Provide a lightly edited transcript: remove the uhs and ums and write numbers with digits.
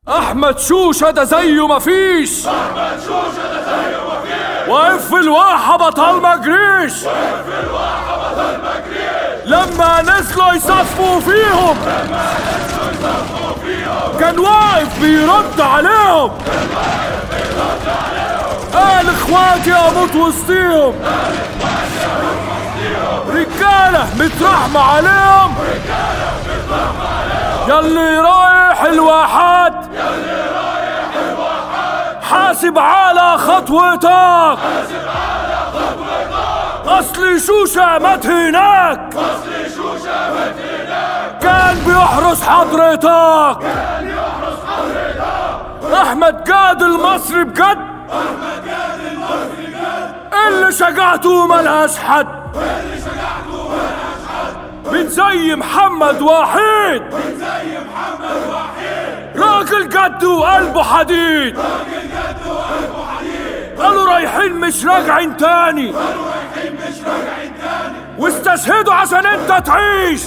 احمد شوشة ده زيه مفيش، احمد شوشة ده زيه مفيش، واقف في الواحة بطل مجريش، واقف في الواحة بطل مجريش، لما نزلوا يصفوا فيهم كان واقف بيرد عليهم، قال اخواتي اموت وسطيهم، رجالة مترحمة عليهم، ياللي رايح الواحات حاسب على خطوتك، اصلي شوشة مات هناك، كان بيحرس حضرتك، احمد جاد المصري بجد، اللي شجعته ملهاش حد، من زي محمد وحيد، راجل جد وقلبه حديد، قالوا رايحين مش راجعين تاني، واستشهدوا عشان انت تعيش،